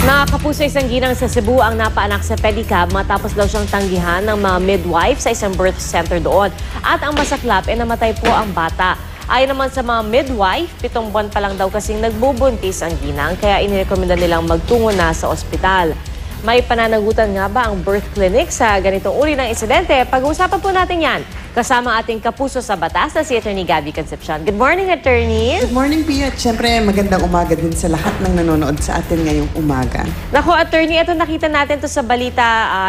Nakakapuso isang ginang sa Cebu ang napaanak sa pedicab matapos daw siyang tanggihan ng mga midwife sa isang birth center doon. At ang masaklap ay namatay po ang bata. Ayon naman sa mga midwife, 7 buwan pa lang daw kasing nagbubuntis ang ginang kaya inirekomenda nilang magtungo na sa ospital. May pananagutan nga ba ang birth clinic sa ganitong uri ng insidente? Pag-uusapan po natin yan kasama ating kapuso sa batas na si Attorney Gabby Concepcion. Good morning, Attorney! Good morning, Pia. At syempre, magandang umaga din sa lahat ng nanonood sa atin ngayong umaga. Naku, Attorney, ito nakita natin to sa balita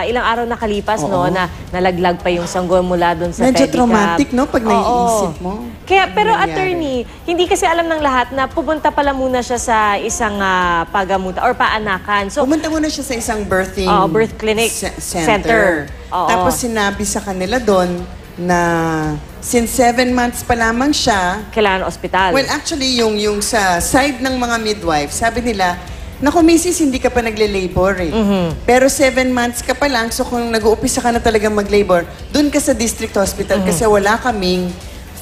ilang araw nakalipas, no, na nalaglag pa yung sanggol mula doon sa medyo pedicab. Traumatic, no, pag naiisip mo. Kaya, pero Attorney, hindi kasi alam ng lahat na pupunta pala muna siya sa isang pagamutan or paanakan. So, pumunta muna siya sa isang birth clinic center. Tapos sinabi sa kanila doon na since 7 months pa lamang siya, kailangan ospital. Well, actually, yung sa side ng mga midwife, sabi nila, naku, misis, hindi ka pa nagle-labor eh. Pero 7 months ka pa lang, so kung nag-uumpisa ka na talagang mag-labor, dun ka sa district hospital kasi wala kaming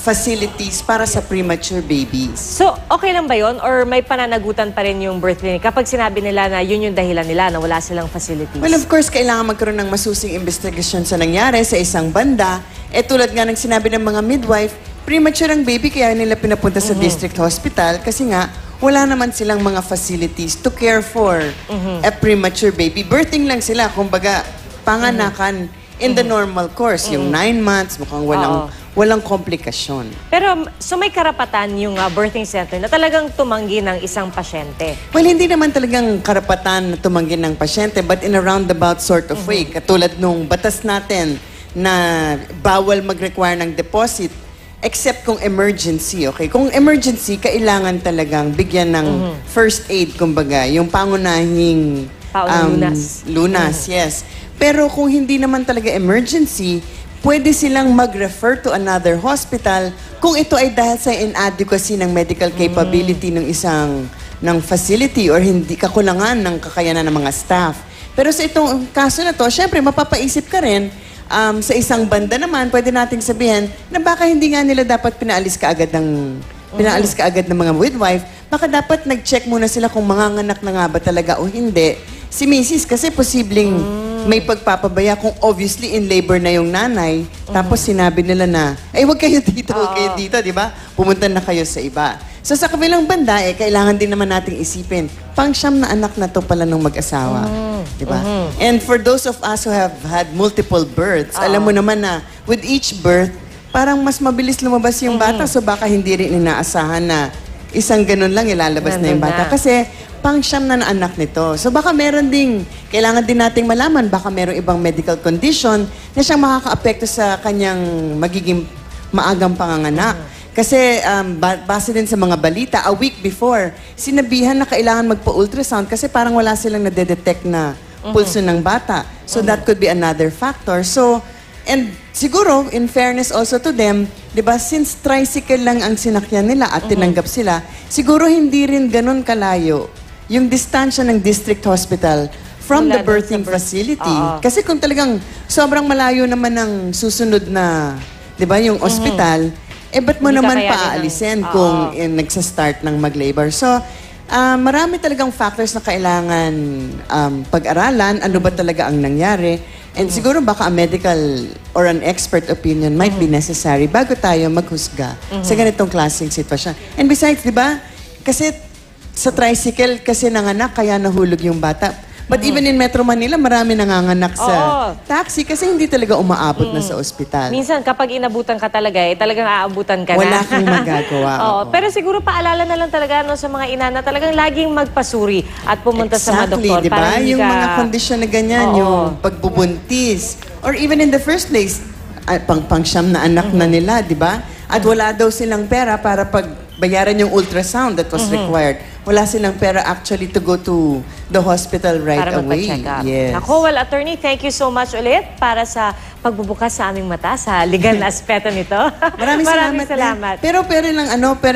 facilities para sa premature babies. So, okay lang ba yun? Or may pananagutan pa rin yung birth clinic kapag sinabi nila na yun yung dahilan nila na wala silang facilities? Well, of course, kailangan magkaroon ng masusing investigasyon sa nangyari sa isang banda. Tulad nga ng sinabi ng mga midwife, premature ang baby kaya nila pinapunta sa district hospital kasi nga wala naman silang mga facilities to care for a premature baby. Birthing lang sila, kumbaga panganakan in the normal course. Yung 9 months, mukhang walang komplikasyon. Pero so may karapatan yung birthing center na talagang tumanggi ng isang pasyente? Well, hindi naman talagang karapatan na tumanggi ng pasyente but in a roundabout sort of way. Katulad nung batas natin na bawal mag-require ng deposit except kung emergency, okay? Kung emergency, kailangan talagang bigyan ng first aid, kumbaga, yung pangunahing lunas, yes. Pero kung hindi naman talaga emergency, pwede silang mag-refer to another hospital kung ito ay dahil sa inadequacy ng medical capability ng facility or hindi kakulangan ng kakayanan ng mga staff. Pero sa itong kaso na to, syempre mapapaisip ka rin, sa isang banda naman, pwede nating sabihin na baka hindi nga nila dapat pinaalis ka agad ng mga midwife. Baka dapat nag-check muna sila kung manganganak na nga ba talaga o hindi. Si Mrs. kasi posibleng may pagpapabaya kung obviously in labor na yung nanay. Tapos sinabi nila na, wag kayo dito, di ba? Pumunta na kayo sa iba. So sa kabilang banda, kailangan din naman nating isipin, pang-siyam na anak na to pala ng mag-asawa. Di ba? And for those of us who have had multiple births, alam mo naman na with each birth, parang mas mabilis lumabas yung bata. So baka hindi rin inaasahan na isang ganun lang ilalabas na yung bata. Kasi pang-siyam na anak nito. So baka meron ding, kailangan din nating malaman, baka merong ibang medical condition na siyang makaka-apekto sa kanyang magiging maagang panganganak. Kasi base din sa mga balita, a week before, sinabihan na kailangan magpa-ultrasound kasi parang wala silang nade-detect na pulso ng bata. So that could be another factor. So, and siguro, in fairness also to them, di ba, since tricycle lang ang sinakyan nila at tinanggap sila, siguro hindi rin ganun kalayo yung distansya ng district hospital from the birthing facility. Kasi kung talagang sobrang malayo naman ang susunod na, di ba, yung hospital, ba't mo naman paalisin kung nagsa-start ng mag-labor? So, marami talagang factors na kailangan pag-aralan. Ano ba talaga ang nangyari? And siguro baka a medical or an expert opinion might be necessary bago tayo maghusga sa ganitong klaseng sitwasyon. And besides, di ba? Kasi sa tricycle kasi nanganak kaya nahulog yung bata. But even in Metro Manila, marami nanganganak sa taxi kasi hindi talaga umaabot na sa ospital. Minsan, kapag inabutan ka talaga, talagang aabutan ka Wala kang magagawa. Pero siguro paalala na lang talaga sa mga ina na talagang laging magpasuri at pumunta sa mga doktor. Diba? Yung mga kondisyon na ganyan, yung pagbubuntis. Or even in the first place, pang-siyam na anak na nila, di ba? At wala daw silang pera para pagbayaran yung ultrasound that was required. Wala silang pera actually to go to the hospital right away. Yes. Ako, well, Attorney, thank you so much ulit para sa pagbubukas sa aming mata sa legal na aspeto nito. Maraming salamat. Pero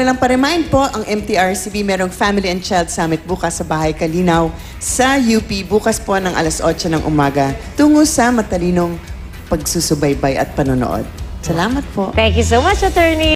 lang pa-remind po, ang MTRCB merong Family and Child Summit bukas sa Bahay Kalinaw sa UP. Bukas po ng alas 8 ng umaga tungo sa matalinong pagsusubaybay at panonood. Salamat po. Thank you so much, Attorney.